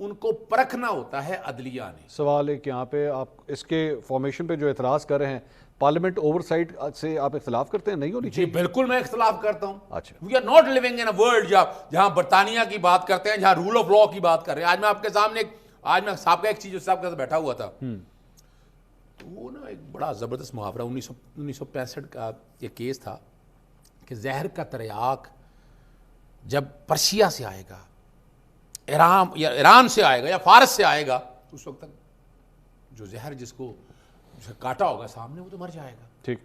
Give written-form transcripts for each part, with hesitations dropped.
ان کو پرکھنا ہوتا ہے عدلیہ نے. سوال ایک یہاں پہ آپ اس کے فارمیشن پہ جو اعتراض کر رہے ہیں پارلیمنٹ اوور سائٹ سے آپ اختلاف کرتے ہیں؟ نہیں ہونی جی چاہیے. بالکل میں اختلاف کرتا ہوں. اچھا we are not living in a world جہاں برطانیہ کی بات کرتے ہیں, جہاں رول آف لا کی بات کر رہے ہیں. آج میں آپ کے سامنے آج میں صاحب کا ایک چیز صاحب کے ساتھ بیٹھا ہوا تھا, تو وہ نا ایک بڑا زبردست محاورہ 1965 کا یہ کیس تھا کہ زہر کا تریاک جب پرشیا سے آئے گا, ایران سے آئے گا یا فارس سے آئے گا, اس وقت تک جو زہر جس کو کاٹا ہوگا سامنے وہ تو مر جائے گا. ٹھیک.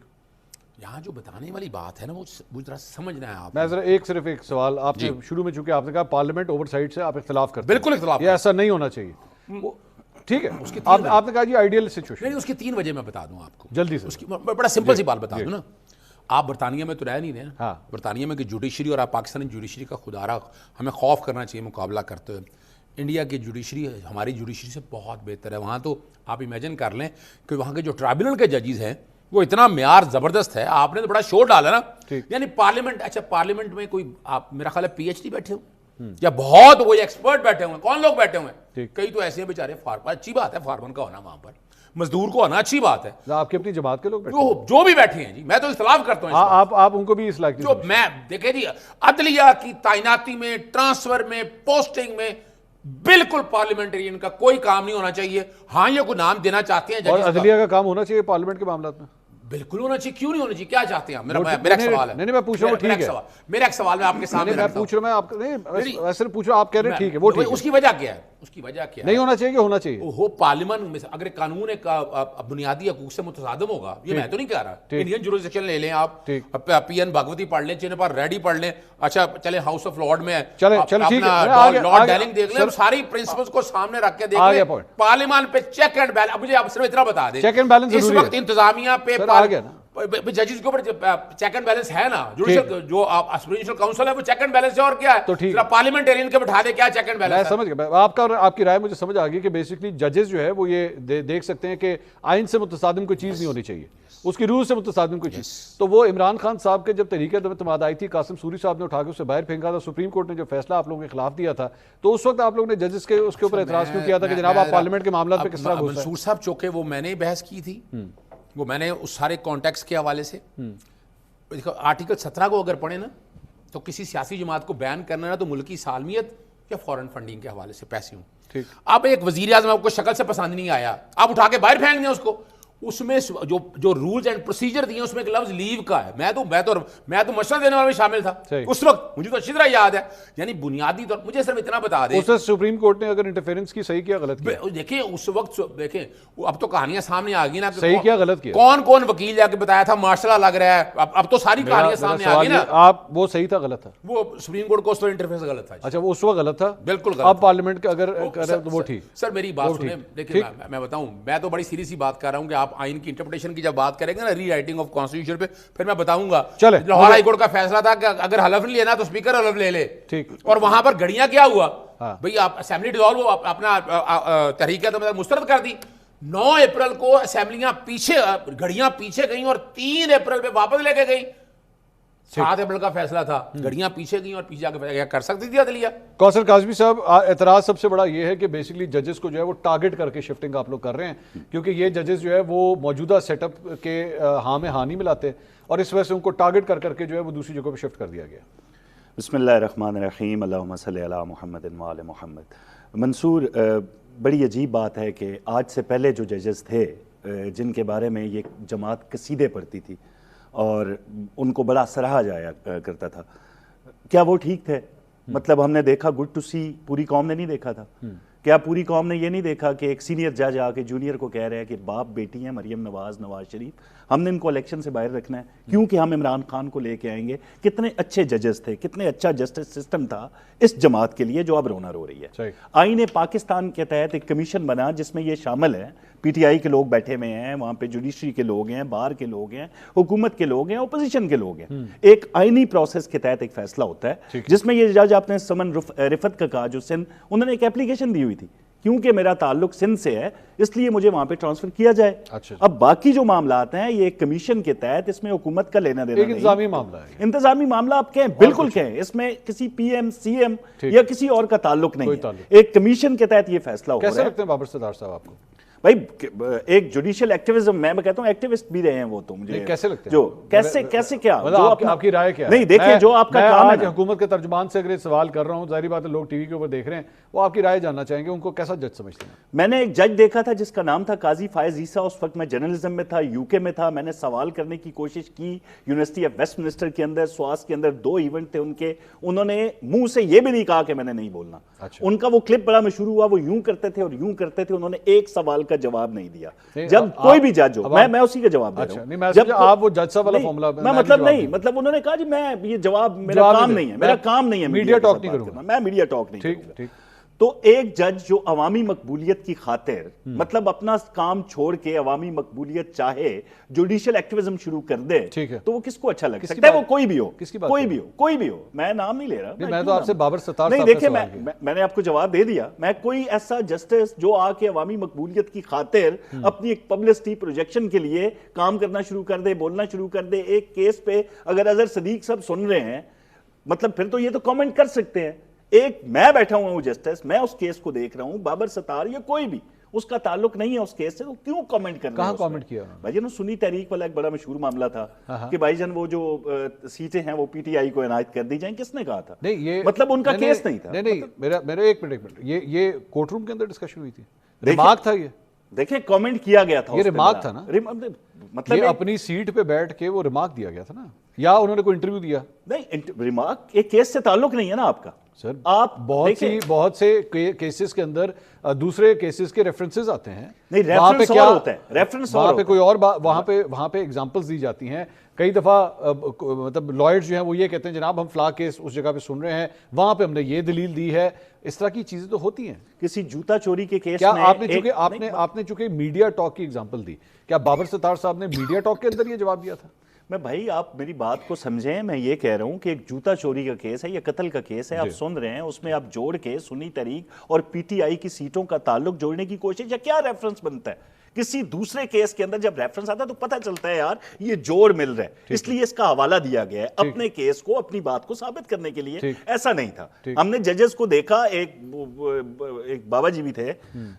یہاں جو بتانے والی بات ہے نا وہ ذرا سمجھنا ہے آپ. میں ذرا صرف ایک سوال, آپ نے شروع میں چونکہ آپ نے کہا پارلیمنٹ اوور سائٹ سے آپ اختلاف کرتے ہیں, بالکل اختلاف, یہ ایسا نہیں ہونا چاہیے. ٹھیک ہے, آپ نے کہا جی آئیڈیل سچویشن. نہیں, اس کی 3 وجہ میں بتا دوں آپ کو جلدی سے. اس کی بڑا سمپل سی بات بتا دوں نا. آپ برطانیہ میں تو رہ نہیں رہے, برطانیہ میں کہ جوڈیشری اور آپ پاکستانی جوڈیشری کا خدا ہمیں خوف کرنا چاہیے مقابلہ کرتے ہوئے. انڈیا کی جوڈیشری ہماری جوڈیشری سے بہت بہتر ہے. وہاں تو آپ امیجن کر لیں کہ وہاں کے جو ٹرائبونل کے ججز ہیں وہ اتنا معیار زبردست ہے. آپ نے تو بڑا شور ڈالا نا, یعنی پارلیمنٹ, اچھا پارلیمنٹ میں کوئی آپ میرا خیال ہے پی ایچ ڈی بیٹھے ہوں یا بہت وہ ایکسپرٹ بیٹھے ہوئے ہیں. کون لوگ بیٹھے ہوئے ہیں؟ کئی تو ایسے ہیں بیچارے فارمر. اچھی بات ہے فارمر کا ہونا, وہاں پر مزدور کو ہونا اچھی بات ہے. آپ کی اپنی جماعت کے لوگ جو بھی بیٹھے ہیں جی, میں تو اختلاف کرتا ہوں. آپ ان کو بھی اصلاح کی جو میں دیکھیں جی عدلیہ کی تعیناتی میں, ٹرانسفر میں, پوسٹنگ میں بالکل پارلیمنٹرین کا کوئی کام نہیں ہونا چاہیے. ہاں یہ کوئی نام دینا چاہتے ہیں اور عدلیہ کا کام ہونا چاہیے پارلیمنٹ کے معاملات میں, بالکل ہونا چاہیے. کیوں نہیں ہونا چاہیے؟ کیا چاہتے ہیں آپ؟ میرا ایک سوال ہے. نہیں میں پوچھ رہا ہوں, ٹھیک ہے, میرا ایک سوال میں آپ کے سامنے میں پوچھ رہا ہوں, آپ نہیں ویسے پوچھ رہا ہوں, آپ کہہ رہے ہیں ٹھیک ہے, وہ ٹھیک ہے. اس کی وجہ کیا ہے؟ اس کی وجہ کیا ہے؟ نہیں ہونا چاہیے کہ ہونا چاہیے. وہ پارلیمنٹ میں اگر قانون ایک بنیادی حقوق سے متصادم ہوگا, یہ میں تو نہیں کہہ رہا. انڈین جورسڈکشن لے لیں آپ, پی این بھاگوتی پڑھ لیں, چین پر ریڈی پڑھ لیں. اچھا چلیں ہاؤس آف لارڈ میں لارڈ ڈیلنگ دیکھ لیں, ساری پرنسپلز کو سامنے رکھ کے دیکھ لیں. پارلیمان پہ چیک اینڈ بیلنس. مجھے آپ صرف اتنا بتا دیں, چیک اینڈ بیلنس اس وقت انتظامیہ پہ ججز کے اوپر چیک اینڈ بیلنس ہے نا, جو اسپیشل کاؤنسل ہے وہ چیک اینڈ بیلنس ہے. اور کیا ہے پارلیمنٹرین کے بٹھا دے, کیا چیک اینڈ بیلنس ہے؟ سمجھ گیا آپ کا, اور آپ کی رائے مجھے سمجھ آ گئی کہ بیسکلی ججز جو ہے وہ یہ دیکھ سکتے ہیں کہ آئین سے متصادم کوئی چیز نہیں ہونی چاہیے, اس کی روح سے متصادم کوئی چیز. تو وہ عمران خان صاحب کے جب تحریک اعتماد آئی تھی, قاسم سوری صاحب نے اٹھا کے اسے باہر پھینکا تھا, سپریم کورٹ نے جو فیصلہ آپ لوگوں کے خلاف دیا تھا, تو اس وقت آپ لوگوں نے ججز کے اس کے اوپر اعتراض کیوں کیا تھا کہ جناب آپ پارلیمنٹ کے معاملات پہ کس طرح گھس رہے ہیں؟ منصور صاحب چونکہ وہ میں نے بحث کی تھی, وہ میں نے اس سارے کانٹیکس کے حوالے سے آرٹیکل 17 کو اگر پڑھیں نا, تو کسی سیاسی جماعت کو بیان کرنا ہے تو ملکی سالمیت یا فورن فنڈنگ کے حوالے سے پیسے ہوں. اب ایک وزیر اعظم آپ کو شکل سے پسند نہیں آیا, آپ اٹھا کے باہر پھینک دیں اس کو. اس میں جو رولز اینڈ پروسیجر دیے اس میں ایک لفظ لیو کا ہے. میں تو مشورہ دینے والے میں شامل تھا اس وقت, مجھے تو اچھی طرح یاد ہے. یعنی بنیادی طور مجھے صرف اتنا بتا دیں, سپریم کورٹ نے اگر انٹرفیرنس کی صحیح کیا غلط کیا؟ دیکھیں اس وقت دیکھیں اب تو کہانیاں سامنے آ گئی نا, صحیح کیا غلط کیا, کون وکیل جا کے بتایا تھا مارشل لا لگ رہا ہے, اب تو ساری کہانیاں سامنے آ گئی نا. آپ وہ صحیح تھا غلط تھا؟ وہ سپریم کورٹ کو اس وقت انٹرفیئرنس غلط تھا. اچھا وہ اس وقت غلط تھا, بالکل غلط. اب پارلیمنٹ کا اگر کرے تو وہ ٹھیک. سر میری بات سنیں, دیکھیں میں بتاؤں, میں تو بڑی سیریس سی بات کر رہا ہوں کہ آپ آئین کی انٹرپریٹیشن کی جب بات کریں گے نا, ری رائٹنگ آف کانسٹیٹیوشن پہ, پھر میں بتاؤں گا. لاہور ہائی کورٹ کا فیصلہ تھا کہ اگر حلف نہیں لینا تو اسپیکر حلف لے لے, اور وہاں پر گھڑیاں کیا ہوا بھئی, آپ اسمبلی ڈیزالو اپنا تحریک اعتماد مسترد کر دی. 9 اپریل کو اسمبلیاں پیچھے, گھڑیاں پیچھے گئیں اور 3 اپریل پہ واپس لے کے گئیں. 7 اپریل کا فیصلہ تھا, گھڑیاں پیچھے گئیں اور پیچھے آگے کر سکتی تھی عدلیہ. کوثر کاظمی صاحب, اعتراض سب سے بڑا یہ ہے کہ بیسکلی ججز کو جو ہے وہ ٹارگٹ کر کے شفٹنگ آپ لوگ کر رہے ہیں, کیونکہ یہ ججز جو ہے وہ موجودہ سیٹ اپ کے ہاں میں ہاں نہیں ملاتے, اور اس وجہ سے ان کو ٹارگٹ کر کے جو ہے وہ دوسری جگہ پہ شفٹ کر دیا گیا. بسم اللہ الرحمن الرحیم, اللہم صلی علی محمد و آل محمد. منصور, بڑی عجیب بات ہے کہ آج سے پہلے جو ججز تھے جن کے بارے میں یہ جماعت قصیدے پڑھتی تھی اور ان کو بڑا سراہا جایا کرتا تھا, کیا وہ ٹھیک تھے؟ مطلب ہم نے دیکھا گڈ ٹو سی, پوری قوم نے نہیں دیکھا تھا. کیا پوری قوم نے یہ نہیں دیکھا کہ ایک سینئر جج آ کے جونیئر کو کہہ رہے ہیں کہ باپ بیٹی ہیں مریم نواز, نواز شریف, ہم نے ان کو الیکشن سے باہر رکھنا ہے کیونکہ ہم عمران خان کو لے کے آئیں گے. کتنے اچھے ججز تھے, کتنے اچھا جسٹس سسٹم تھا اس جماعت کے لیے جو اب رونا رو رہی ہے. آئین پاکستان کے تحت ایک کمیشن بنا جس میں یہ شامل ہے, پی ٹی آئی کے لوگ بیٹھے ہوئے ہیں, وہاں پہ جوڈیشری کے لوگ ہیں, بار کے لوگ ہیں, حکومت کے لوگ ہیں, اپوزیشن کے لوگ ہیں. ایک آئینی پروسیس کے تحت ایک فیصلہ ہوتا ہے جس میں یہ جج آپ نے سمن رفت کا کہا جو سندھ, انہوں نے ایک اپلیکیشن دی ہوئی تھی کیونکہ میرا تعلق سندھ سے ہے اس لیے مجھے وہاں پہ ٹرانسفر کیا جائے. اچھا. اب باقی جو معاملات ہیں یہ کمیشن کے تحت، اس میں حکومت کا لینا دینا ایک نہیں. انتظامی معاملہ ہے. انتظامی معاملہ آپ کہیں، بالکل کہیں، اس میں کسی پی ایم سی ایم یا کسی اور کا تعلق نہیں ہے. ایک کمیشن کے تحت یہ فیصلہ ہو رہا ہے. کیسے لگتے ہیں بابر ستار صاحب آپ کو؟ بھائی ایک جوڈیشل ایکٹیویزم، میں کہتا ہوں ایکٹیوسٹ بھی رہے ہیں وہ، تو مجھے کیسے لگتے ہیں جو کیسے کیا آپ کی رائے کیا ہے؟ نہیں دیکھیں جو آپ کا کام ہے، حکومت کے ترجمان سے اگر یہ سوال کر رہا ہوں، ظاہری بات ہے لوگ ٹی وی کے اوپر دیکھ رہے ہیں، وہ آپ کی رائے جاننا چاہیں گے، ان کو کیسا جج سمجھتے ہیں؟ میں نے ایک جج دیکھا تھا جس کا نام تھا قاضی فائز عیسیٰ. اس وقت میں جرنلزم میں تھا، یو کے میں تھا. میں نے سوال کرنے کی کوشش کی یونیورسٹی آف ویسٹ منسٹر کے اندر، سواس کے اندر 2 ایونٹ تھے ان کے. انہوں نے منہ سے یہ بھی نہیں کہا کہ میں نے نہیں بولنا. ان کا وہ کلپ بڑا مشہور ہوا، وہ یوں کرتے تھے اور یوں کرتے تھے. انہوں نے ایک سوال کا جواب نہیں دیا. جب کوئی بھی جج ہو، میں اسی کا جواب دے رہا ہوں. جب آپ وہ جج صاحب والا فارمولا میں مطلب انہوں نے کہا جی میں یہ جواب میرا کام نہیں ہے، میرا کام نہیں ہے میڈیا ٹاک نہیں کروں گا، میں میڈیا ٹاک نہیں کروں گا. تو ایک جج جو عوامی مقبولیت کی خاطر مطلب اپنا کام چھوڑ کے عوامی مقبولیت چاہے جوڈیشل ایکٹیویزم شروع کر دے تو وہ کس کو اچھا لگ سکتا ہے؟ وہ کوئی بھی ہو. میں نام نہیں لے رہا. میں تو آپ سے بابر ستار نہیں، دیکھیں میں نے آپ کو جواب دے دیا. میں کوئی ایسا جسٹس جو آ کے عوامی مقبولیت کی خاطر اپنی ایک پبلسٹی پروجیکشن کے لیے کام کرنا شروع کر دے، بولنا شروع کر دے ایک کیس پہ، اگر اظہر صدیق صاحب سن رہے ہیں مطلب پھر تو یہ تو کامنٹ کر سکتے ہیں. ایک میں بیٹھا ہوا ہوں جسٹس، میں اس کیس کو دیکھ رہا ہوں، بابر ستار یا کوئی بھی اس کا تعلق نہیں ہے اس کیس سے، تو کیوں کامنٹ کر رہے ہیں؟ کہاں کامنٹ کیا؟ بھائی جان سنی تحریک والا ایک بڑا مشہور معاملہ تھا کہ بھائی جان وہ جو سیٹیں ہیں وہ پی ٹی آئی کو عنایت کر دی جائیں. کس نے کہا تھا؟ نہیں، یہ مطلب ان کا کیس نہیں تھا. نہیں میرا ایک منٹ یہ کورٹ روم کے اندر ڈسکشن ہوئی تھی، ریمارک تھا. یہ دیکھیں کامنٹ کیا گیا تھا، یہ ریمارک تھا نا، مطلب یہ اپنی سیٹ پہ بیٹھ کے وہ ریمارک دیا گیا تھا نا، یا انہوں نے کوئی انٹرویو دیا؟ نہیں، ریمارک ایک کیس سے تعلق نہیں ہے نا آپ کا. سر آپ بہت سے کیسز کے اندر دوسرے کیسز کے ریفرنسز آتے ہیں. نہیں، ریفرنس اور ہوتا ہے، ریفرنس وہاں پہ کوئی اور وہاں پہ ایگزامپلز دی جاتی ہیں. کئی دفعہ مطلب لائرز جو ہیں وہ یہ کہتے ہیں جناب ہم فلاں کیس اس جگہ پہ سن رہے ہیں، وہاں پہ ہم نے یہ دلیل دی ہے. اس طرح کی چیزیں تو ہوتی ہیں. کسی جوتا چوری کے کیس کیا میں آپ نے چونکہ میڈیا ٹاک کی ایگزامپل دی، کیا بابر ستار صاحب نے میڈیا ٹاک کے اندر یہ جواب دیا تھا؟ میں بھائی آپ میری بات کو سمجھیں، میں یہ کہہ رہا ہوں کہ ایک جوتا چوری کا کیس ہے یا قتل کا کیس ہے، آپ سن رہے ہیں، اس میں آپ جوڑ کے سنی تحریک اور پی ٹی آئی کی سیٹوں کا تعلق جوڑنے کی کوشش، یا کیا ریفرنس بنتا ہے؟ کسی دوسرے کیس کے اندر جب ریفرنس آتا ہے تو پتہ چلتا ہے یار یہ جوڑ مل رہا ہے، اس لیے اس کا حوالہ دیا گیا ہے اپنے کیس کو، اپنی بات کو ثابت کرنے کے لیے. ایسا نہیں تھا. ہم نے ججز کو دیکھا، ایک بابا جی بھی تھے،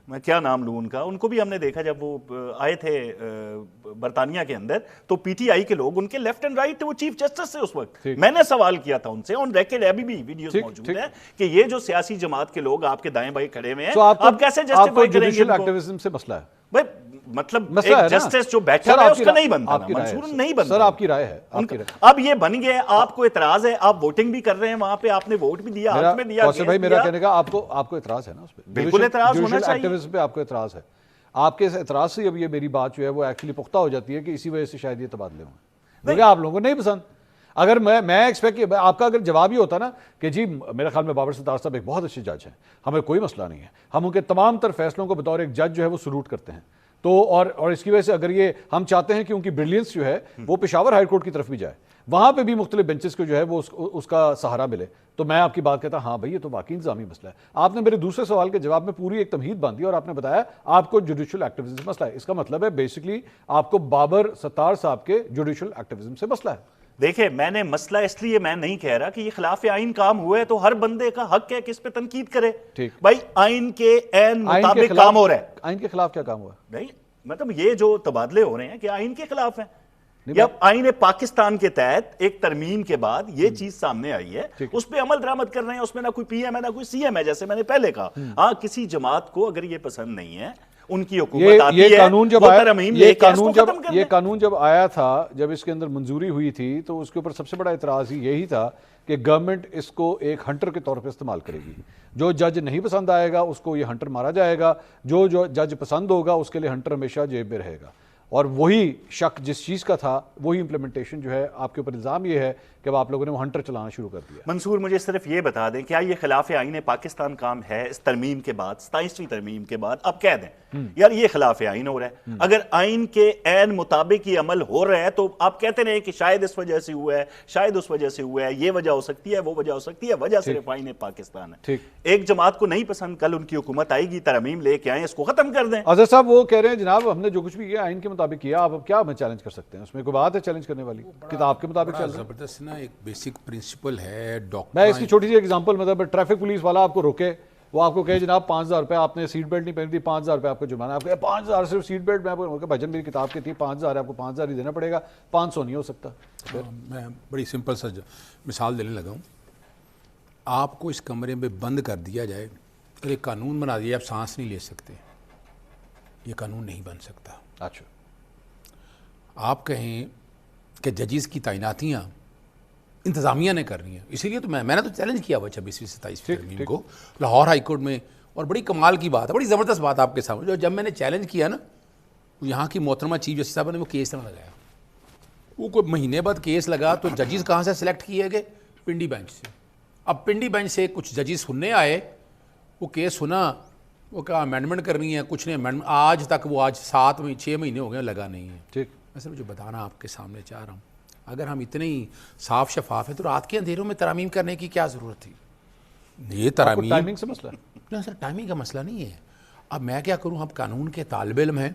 میں کیا نام لوں ان کا، ان کو بھی ہم نے دیکھا جب وہ آئے تھے برطانیہ کے اندر، تو پی ٹی آئی کے لوگ ان کے لیفٹ اینڈ رائٹ تھے، وہ چیف جسٹس تھے اس وقت. میں نے سوال کیا تھا ان سے، آن ریکارڈ ابھی بھی ویڈیوز موجود ہیں، کہ یہ جو سیاسی جماعت کے لوگ آپ کے دائیں بائیں کھڑے ہوئے ہیں، آپ کیسے جسٹیفائی کریں گے؟ ایکٹیویزم سے مسئلہ ہے بھائی، مطلب ایک جسٹس جو بیٹھا ہے اس کا نہیں بنتا، منصور نہیں بنتا. سر آپ کی رائے ہے. اب یہ بن گئے، آپ کو اعتراض ہے، آپ ووٹنگ بھی کر رہے ہیں وہاں پہ، آپ نے ووٹ بھی دیا، حق میں دیا. بھائی میرا کہنے کا آپ کو اعتراض ہے نا اس پہ؟ بالکل اعتراض ہونا چاہیے. ایکٹیویزم پہ آپ کو اعتراض ہے. آپ کے اعتراض سے اب یہ میری بات جو ہے وہ ایکچولی پختہ ہو جاتی ہے کہ اسی وجہ سے شاید یہ تبادلے ہوں. دیکھیں آپ لوگوں کو نہیں پسند. اگر میں ایکسپیکٹ آپ کا اگر جواب ہی ہوتا نا کہ جی میرے خیال میں بابر ستار صاحب ایک بہت اچھے جج ہیں، ہمیں کوئی مسئلہ نہیں ہے، ہم ان کے تمام تر فیصلوں کو بطور ایک جج جو ہے وہ سلوٹ کرتے ہیں، تو اور اس کی وجہ سے اگر یہ ہم چاہتے ہیں کہ ان کی بریلینس جو ہے وہ پشاور ہائی کورٹ کی طرف بھی جائے، وہاں پہ بھی مختلف بینچز کو جو ہے وہ اس کا سہارا ملے، تو میں آپ کی بات کہتا ہاں بھائی یہ تو واقعی انتظامی مسئلہ ہے. آپ نے میرے دوسرے سوال کے جواب میں پوری ایک تمہید باندھی اور آپ نے بتایا آپ کو جوڈیشل ایکٹیویزم سے مسئلہ ہے. اس کا مطلب ہے بیسکلی آپ کو بابر ستار صاحب کے جوڈیشل ایکٹیویزم سے مسئلہ ہے. دیکھیں میں نے مسئلہ اس لیے میں نہیں کہہ رہا کہ یہ خلاف آئین کام ہوا ہے تو ہر بندے کا حق ہے کہ اس پہ تنقید کرے. بھائی آئین کے عین مطابق کام ہو رہا ہے. آئین کے خلاف کیا کام ہوا؟ نہیں مطلب یہ جو تبادلے ہو رہے ہیں کہ آئین کے خلاف ہیں، یا آئین پاکستان کے تحت ایک ترمیم کے بعد یہ چیز سامنے آئی ہے، اس پہ عمل درآمد کر رہے ہیں، اس میں نہ کوئی پی ایم ہے نہ کوئی سی ایم ہے، جیسے میں نے پہلے کہا. ہاں کسی جماعت کو اگر یہ پسند نہیں ہے، ان کی حکومت آتی ہے، یہ قانون جب آیا تھا، جب اس کے اندر منظوری ہوئی تھی، تو اس کے اوپر سب سے بڑا اعتراض یہی تھا کہ گورنمنٹ اس کو ایک ہنٹر کے طور پہ استعمال کرے گی. جو جج نہیں پسند آئے گا اس کو یہ ہنٹر مارا جائے گا، جو جج پسند ہوگا اس کے لیے ہنٹر ہمیشہ جیب میں رہے گا. اور وہی شک جس چیز کا تھا وہی امپلیمنٹیشن جو ہے آپ کے اوپر الزام یہ ہے کہ اب آپ لوگوں نے وہ ہنٹر چلانا شروع کر دیا. منصور مجھے صرف یہ بتا دیں کیا یہ خلاف آئین پاکستان کام ہے اس ترمیم کے بعد 27ویں ترمیم کے بعد؟ اب کہہ دیں یار یہ خلاف آئین ہو رہا ہے. اگر آئین کے عین مطابق یہ عمل ہو رہا ہے تو آپ کہتے رہے کہ شاید اس وجہ سے ہوا ہے, شاید اس وجہ سے ہوا ہے, یہ وجہ ہو سکتی ہے, وہ وجہ ہو سکتی ہے, وجہ صرف آئین پاکستان ہے. ایک جماعت کو نہیں پسند, کل ان کی حکومت آئے گی, ترمیم لے کے آئیں, اس کو ختم کر دیں. اظہر صاحب وہ کہہ رہے ہیں جناب ہم نے جو کچھ بھی کیا آئین کے مطابق کیا, اب کیا ہمیں چیلنج کر سکتے ہیں؟ اس میں کوئی بات ہے چیلنج کرنے والی؟ کتاب کے مطابق چل رہا ہے. زبردست نا ایک بیسک پرنسپل ہے ڈاکٹر. میں اس کی چھوٹی سی ایگزامپل, مطلب ٹریفک پولیس والا آپ کو روکے, وہ آپ کو کہے جناب 5,000 روپے آپ نے سیٹ بیلٹ نہیں پہنی تھی, 5,000 روپے آپ کو جرمانہ. آپ کہے 5,000 صرف سیٹ بیلٹ, میں آپ کو بھجن میری کتاب کی تھی 5,000 ہے, آپ کو 5,000 ہی دینا پڑے گا, 500 نہیں ہو سکتا. میں بڑی سمپل سا مثال دینے لگا ہوں. آپ کو اس کمرے میں بند کر دیا جائے اور ایک قانون بنا دیا, آپ سانس نہیں لے سکتے, یہ قانون نہیں بن سکتا. اچھا آپ کہیں کہ ججز کی تعیناتیاں انتظامیہ نے کرنی ہے, اسی لیے تو میں نے تو چیلنج کیا ہوا 26ویں 27ویں ترمیم کو لاہور ہائی کورٹ میں. اور بڑی کمال کی بات ہے, بڑی زبردست بات آپ کے سامنے, جب میں نے چیلنج کیا نا یہاں کی محترمہ چیف جسٹس صاحب نے وہ کیس نہ لگایا. وہ کوئی مہینے بعد کیس لگا تو ججز کہاں سے سلیکٹ کیے گئے؟ پنڈی بینچ سے. اب پنڈی بینچ سے کچھ ججز سننے آئے, وہ کیس سنا, وہ کہا امینڈمنٹ کرنی ہے, کچھ نہیں امینڈمنٹ, آج تک وہ آج 6 مہینے ہو گئے لگا نہیں ہے. ٹھیک, میں صرف جو بتانا آپ کے سامنے چاہ رہا ہوں, اگر ہم اتنے ہی صاف شفاف ہیں تو رات کے اندھیروں میں ترامیم کرنے کی کیا ضرورت تھی؟ یہ ترامیم ٹائمنگ سے مسئلہ نہیں سر, ٹائمنگ کا مسئلہ نہیں ہے. اب میں کیا کروں, ہم قانون کے طالب علم ہیں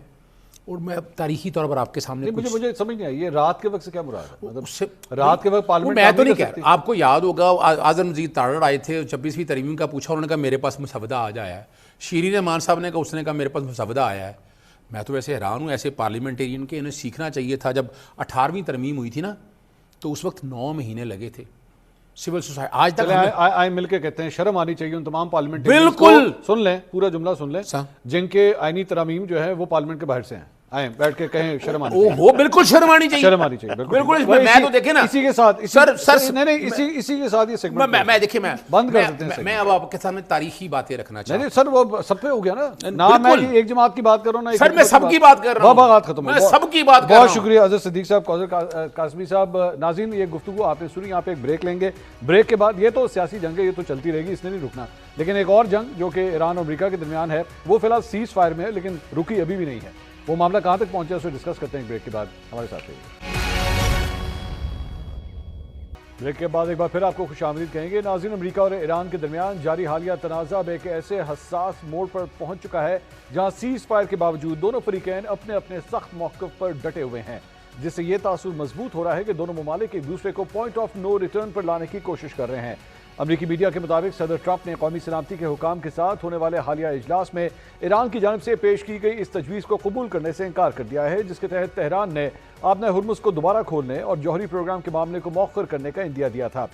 اور میں تاریخی طور پر آپ کے سامنے مجھے سمجھ نہیں آئی یہ رات کے وقت سے کیا مراد ہے؟ مطلب رات کے وقت پارلیمنٹ میں تو نہیں کہہ رہا, آپ کو یاد ہوگا اعظم مزید تارڑ آئے تھے 26ویں ترمیم کا پوچھا, انہوں نے کہا میرے پاس مسودہ آ جایا ہے. شیرین امان صاحب نے کہا, اس نے کہا میرے پاس مسودہ آیا ہے. میں تو ویسے حیران ہوں ایسے پارلیمنٹیرین کے, انہیں سیکھنا چاہیے تھا. جب 18ویں ترمیم ہوئی تھی نا تو اس وقت 9 مہینے لگے تھے. سول سوسائٹی آج تک آئیں مل کے کہتے ہیں شرم آنی چاہیے ان تمام پارلیمنٹ. بالکل سن لیں, پورا جملہ سن لیں, جن کے آئینی ترامیم جو ہے وہ پارلیمنٹ کے باہر سے ہیں, آئیں بیٹھ کے کہیں شرم آنی چاہیے. وہ بالکل شرم آنی چاہیے, شرم آنی چاہیے بالکل. میں تو دیکھیں نا اسی کے ساتھ اسی کے ساتھ یہ سیگمنٹ میں دیکھیں میں بند کر دیتے ہیں. میں اب آپ کے سامنے تاریخی باتیں رکھنا چاہتا ہوں. نہیں سر وہ سب پہ ہو گیا نا, میں ایک جماعت کی بات کر رہا ہوں نا سر, میں سب کی بات کر رہا ہوں, بات ختم. میں سب کی بات کر رہا ہوں. بہت شکریہ اظہر صدیق صاحب, کوثر قاسمی صاحب. ناظرین یہ گفتگو آپ نے سنی, یہاں پہ ایک بریک لیں گے. بریک کے بعد یہ تو سیاسی جنگ ہے, یہ تو چلتی رہے گی, اس نے نہیں رکنا. لیکن ایک اور جنگ جو کہ ایران اور امریکہ کے درمیان ہے وہ فی الحال سیز فائر میں ہے, لیکن رکی ابھی بھی نہیں ہے. وہ معاملہ کہاں تک پہنچا ہے اسے ڈسکس کرتے ہیں بریک کے بعد. ہمارے ساتھ رہیے. بریک کے بعد ایک بار پھر آپ کو خوش آمدید کہیں گے. ناظرین, امریکہ اور ایران کے درمیان جاری حالیہ تنازع اب ایک ایسے حساس موڑ پر پہنچ چکا ہے جہاں سیز فائر کے باوجود دونوں فریقین اپنے اپنے سخت موقف پر ڈٹے ہوئے ہیں, جس سے یہ تاثر مضبوط ہو رہا ہے کہ دونوں ممالک ایک دوسرے کو پوائنٹ آف نو ریٹرن پر لانے کی کوشش کر رہے ہیں. امریکی میڈیا کے مطابق صدر ٹرمپ نے قومی سلامتی کے حکام کے ساتھ ہونے والے حالیہ اجلاس میں ایران کی جانب سے پیش کی گئی اس تجویز کو قبول کرنے سے انکار کر دیا ہے, جس کے تحت تہران نے آبنہ ہرمز کو دوبارہ کھولنے اور جوہری پروگرام کے معاملے کو مؤخر کرنے کا عندیہ دیا تھا.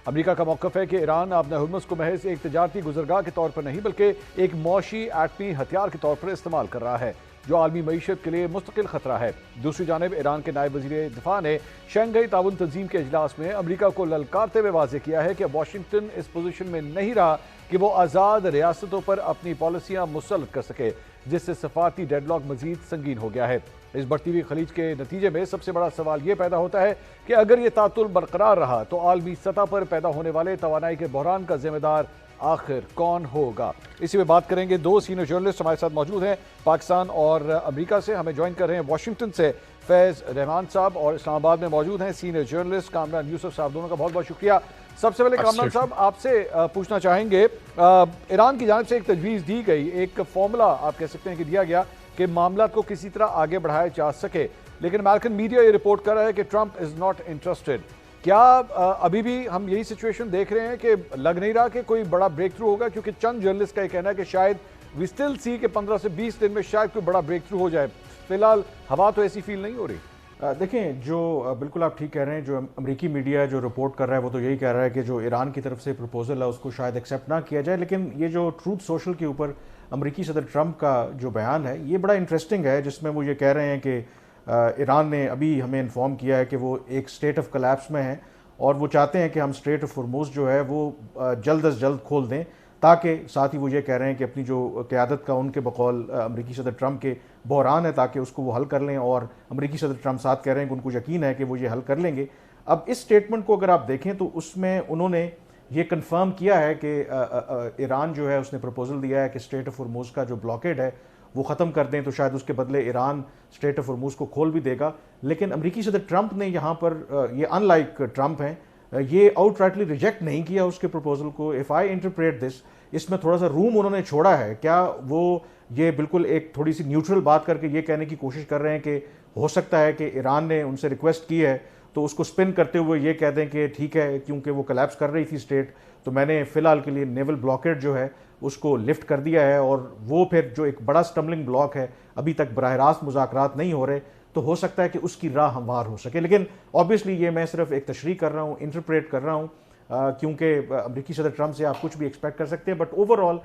امریکہ کا موقف ہے کہ ایران آبنہ ہرمز کو محض ایک تجارتی گزرگاہ کے طور پر نہیں بلکہ ایک معاشی ایٹمی ہتھیار کے طور پر استعمال کر رہا ہے, جو عالمی معیشت کے لیے مستقل خطرہ ہے. دوسری جانب ایران کے نائب وزیر دفاع نے شنگھائی تعاون تنظیم کے اجلاس میں امریکہ کو للکارتے ہوئے واضح کیا ہے کہ واشنگٹن اس پوزیشن میں نہیں رہا کہ وہ آزاد ریاستوں پر اپنی پالیسیاں مسلط کر سکے, جس سے سفارتی ڈیڈ لاک مزید سنگین ہو گیا ہے. اس بڑھتی ہوئی خلیج کے نتیجے میں سب سے بڑا سوال یہ پیدا ہوتا ہے کہ اگر یہ تعطل برقرار رہا تو عالمی سطح پر پیدا ہونے والے توانائی کے بحران کا ذمہ دار آخر کون ہوگا. اسی میں بات کریں گے. 2 سینئر جرنلسٹ ہمارے ساتھ موجود ہیں پاکستان اور امریکہ سے. ہمیں جوائن کر رہے ہیں واشنگٹن سے فیض رحمان صاحب, اور اسلام آباد میں موجود ہیں سینئر جرنلسٹ کامران یوسف صاحب. دونوں کا بہت بہت شکریہ. سب سے پہلے کامران صاحب آپ سے پوچھنا چاہیں گے, ایران کی جانب سے ایک تجویز دی گئی, ایک فارمولا آپ کہہ سکتے ہیں کہ دیا گیا کہ معاملات کو کسی طرح آگے بڑھایا جا سکے, لیکن امریکن میڈیا یہ رپورٹ کر رہا ہے کہ ٹرمپ از ناٹ انٹرسٹڈ. کیا ابھی بھی ہم یہی سچویشن دیکھ رہے ہیں کہ لگ نہیں رہا کہ کوئی بڑا بریک تھرو ہوگا, کیونکہ چند جرنلسٹ کا یہ کہنا ہے کہ شاید وی اسٹل سی کہ 15 سے 20 دن میں شاید کوئی بڑا بریک تھرو ہو جائے. فی الحال ہوا تو ایسی فیل نہیں ہو رہی. دیکھیں, جو بالکل آپ ٹھیک کہہ رہے ہیں, جو امریکی میڈیا جو رپورٹ کر رہا ہے وہ تو یہی کہہ رہا ہے کہ جو ایران کی طرف سے پروپوزل ہے اس کو شاید ایکسیپٹ نہ کیا جائے, لیکن یہ جو ٹروتھ سوشل کے اوپر امریکی صدر ٹرمپ کا جو بیان ہے یہ بڑا انٹرسٹنگ ہے, جس میں وہ یہ کہہ رہے ہیں کہ ایران نے ابھی ہمیں انفارم کیا ہے کہ وہ ایک اسٹیٹ آف کلیپس میں ہیں اور وہ چاہتے ہیں کہ ہم اسٹریٹ آف ہرمز جو ہے وہ جلد از جلد کھول دیں تاکہ ساتھ ہی وہ یہ کہہ رہے ہیں کہ اپنی جو قیادت کا ان کے بقول امریکی صدر ٹرمپ کے بحران ہے تاکہ اس کو وہ حل کر لیں، اور امریکی صدر ٹرمپ ساتھ کہہ رہے ہیں کہ ان کو یقین ہے کہ وہ یہ حل کر لیں گے۔ اب اس سٹیٹمنٹ کو اگر آپ دیکھیں تو اس میں انہوں نے یہ کنفرم کیا ہے کہ ایران جو ہے اس نے پروپوزل دیا ہے کہ اسٹریٹ آف ہرموز کا جو بلاکیڈ ہے وہ ختم کر دیں، تو شاید اس کے بدلے ایران اسٹریٹ آف ہرموز کو کھول بھی دے گا۔ لیکن امریکی صدر ٹرمپ نے یہاں پر یہ ان لائک ٹرمپ ہیں، یہ آؤٹ رائٹلی ریجیکٹ نہیں کیا اس کے پروپوزل کو۔ اف آئی انٹرپریٹ دس، اس میں تھوڑا سا روم انہوں نے چھوڑا ہے۔ کیا وہ یہ بالکل ایک تھوڑی سی نیوٹرل بات کر کے یہ کہنے کی کوشش کر رہے ہیں کہ ہو سکتا ہے کہ ایران نے ان سے ریکویسٹ کی ہے تو اس کو سپن کرتے ہوئے یہ کہہ دیں کہ ٹھیک ہے کیونکہ وہ کلیپس کر رہی تھی اسٹیٹ، تو میں نے فی الحال کے لیے نیول بلاکیڈ جو ہے اس کو لفٹ کر دیا ہے، اور وہ پھر جو ایک بڑا سٹمبلنگ بلاک ہے، ابھی تک براہ راست مذاکرات نہیں ہو رہے، تو ہو سکتا ہے کہ اس کی راہ ہموار ہو سکے۔ لیکن آبویسلی یہ میں صرف ایک تشریح کر رہا ہوں، انٹرپریٹ کر رہا ہوں، کیونکہ امریکی صدر ٹرمپ سے آپ کچھ بھی ایکسپیکٹ کر سکتے ہیں، بٹ اوور آل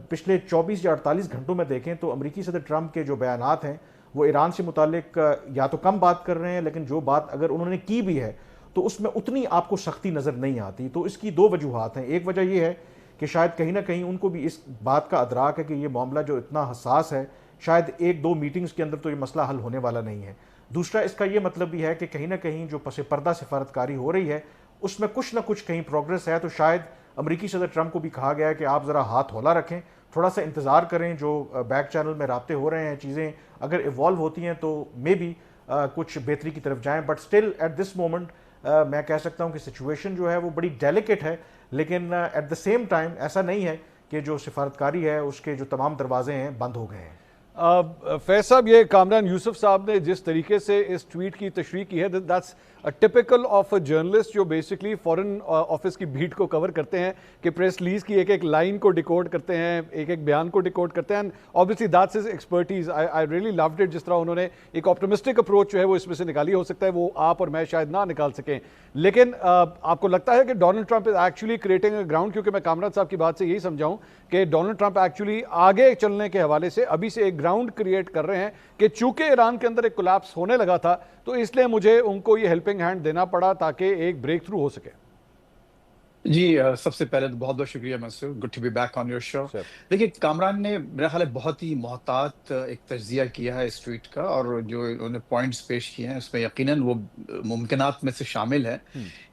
پچھلے 24 یا 48 گھنٹوں میں دیکھیں تو امریکی صدر ٹرمپ کے جو بیانات ہیں وہ ایران سے متعلق یا تو کم بات کر رہے ہیں، لیکن جو بات اگر انہوں نے کی بھی ہے تو اس میں اتنی آپ کو سختی نظر نہیں آتی۔ تو اس کی دو وجوہات ہیں، ایک وجہ یہ ہے کہ شاید کہیں نہ کہیں ان کو بھی اس بات کا ادراک ہے کہ یہ معاملہ جو اتنا حساس ہے، شاید ایک دو میٹنگز کے اندر تو یہ مسئلہ حل ہونے والا نہیں ہے۔ دوسرا اس کا یہ مطلب بھی ہے کہ کہیں نہ کہیں جو پس پردہ سفارتکاری ہو رہی ہے اس میں کچھ نہ کچھ کہیں پروگرس ہے، تو شاید امریکی صدر ٹرمپ کو بھی کہا گیا ہے کہ آپ ذرا ہاتھ ہولا رکھیں، تھوڑا سا انتظار کریں، جو بیک چینل میں رابطے ہو رہے ہیں، چیزیں اگر ایوالو ہوتی ہیں تو مے بی کچھ بہتری کی طرف جائیں، but still at this moment میں کہہ سکتا ہوں کہ سچویشن جو ہے وہ بڑی ڈیلیکیٹ ہے، لیکن ایٹ دا سیم ٹائم ایسا نہیں ہے کہ جو سفارتکاری ہے اس کے جو تمام دروازے ہیں بند ہو گئے ہیں۔ فیض صاحب، یہ کامران یوسف صاحب نے جس طریقے سے اس ٹویٹ کی تشریح کی ہے، that's typical of a journalist جو بیسکلی فورن آفس کی بیٹ کو کور کرتے ہیں، کہ پریس ریلیز کی ایک ایک لائن کو ڈیکوڈ کرتے ہیں، ایک ایک بیان کو ڈیکوڈ کرتے ہیں، obviously that's his expertise. I really loved it جس طرح انہوں نے ایک آپٹمسٹک اپروچ جو ہے وہ اس میں سے نکالی، ہو سکتا ہے وہ آپ اور میں شاید نہ نکال سکیں، لیکن آپ کو لگتا ہے کہ Donald Trump is actually creating a ground, کیونکہ میں کامران صاحب کی بات سے یہی سمجھاؤں کہ ڈونلڈ ٹرمپ ایکچولی آگے چلنے کے حوالے سے ابھی سے ایک گراؤنڈ کریٹ کر رہے ہیں کہ چونکہ ایران کے اندر ایک کولیپس ہونے لگا تھا تو اس لیے مجھے ان کو یہ ہیلپنگ ہینڈ دینا پڑا تاکہ ایک بریک تھرو ہو سکے۔ جی سب سے پہلے تو بہت بہت شکریہ Mansoor, good to be back on your show. دیکھیے کامران نے میرا خیال ہے بہت ہی محتاط ایک تجزیہ کیا ہے اس ٹویٹ کا، اور جو انہوں نے پوائنٹس پیش کیے ہیں اس میں یقیناً وہ ممکنات میں سے شامل ہے،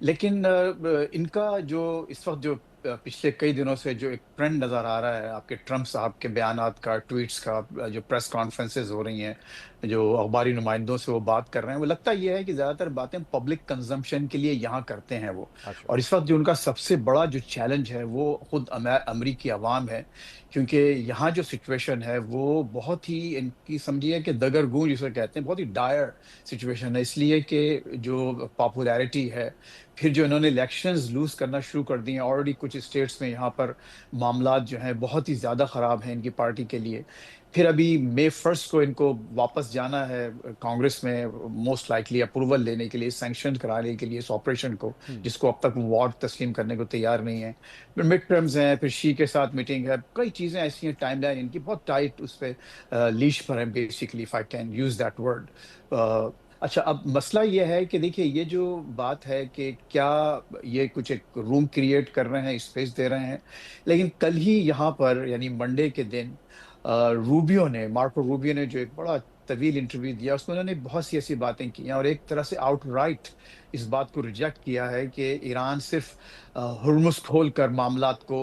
لیکن ان کا جو اس وقت جو پچھلے کئی دنوں سے جو ایک ٹرینڈ نظر آ رہا ہے آپ کے ٹرمپ صاحب کے بیانات کا، ٹویٹس کا، جو پریس کانفرنسز ہو رہی ہیں، جو اخباری نمائندوں سے وہ بات کر رہے ہیں، وہ لگتا یہ ہے کہ زیادہ تر باتیں پبلک کنزمپشن کے لیے یہاں کرتے ہیں وہ، اور اس وقت جو ان کا سب سے بڑا جو چیلنج ہے وہ خود امریکی عوام ہے، کیونکہ یہاں جو سچویشن ہے وہ بہت ہی ان کی سمجھیے کہ دگر گونج جسے کہتے ہیں، بہت ہی ڈائر سچویشن ہے، اس لیے کہ جو پاپولیرٹی ہے، پھر جو انہوں نے الیکشنز لوز کرنا شروع کر دی ہیں، آلریڈی کچھ اسٹیٹس میں یہاں پر معاملات جو ہیں بہت ہی زیادہ خراب ہیں ان کی پارٹی کے لیے، پھر ابھی مئی 1 کو ان کو واپس جانا ہے کانگریس میں موسٹ لائکلی اپروول لینے کے لیے، سینکشن کرانے کے لیے اس آپریشن کو، جس کو اب تک وار تسلیم کرنے کو تیار نہیں ہے، پھر مڈ ٹرمز ہیں، پھر شی کے ساتھ میٹنگ ہے، کئی چیزیں ایسی ہیں، ٹائم لائن ان کی بہت ٹائٹ اس پہ لیش پر ہے basically, if I can use that word. اچھا، اب مسئلہ یہ ہے کہ دیکھیے یہ جو بات ہے کہ کیا یہ کچھ ایک روم کریٹ کر رہے ہیں، اسپیس دے رہے ہیں، لیکن کل ہی یہاں پر یعنی منڈے کے دن مارکو روبیو نے جو ایک بڑا طویل انٹرویو دیا، اس میں انہوں نے بہت سی ایسی باتیں کی ہیں، اور ایک طرح سے آؤٹ رائٹ اس بات کو ریجیکٹ کیا ہے کہ ایران صرف ہرمز کھول کر معاملات کو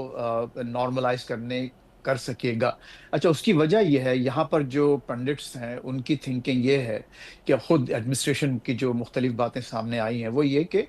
نارملائز کر سکے گا۔ اچھا، اس کی وجہ یہ ہے، یہاں پر جو پنڈٹس ہیں ان کی تھنکنگ یہ ہے کہ خود ایڈمنسٹریشن کی جو مختلف باتیں سامنے آئی ہیں وہ یہ کہ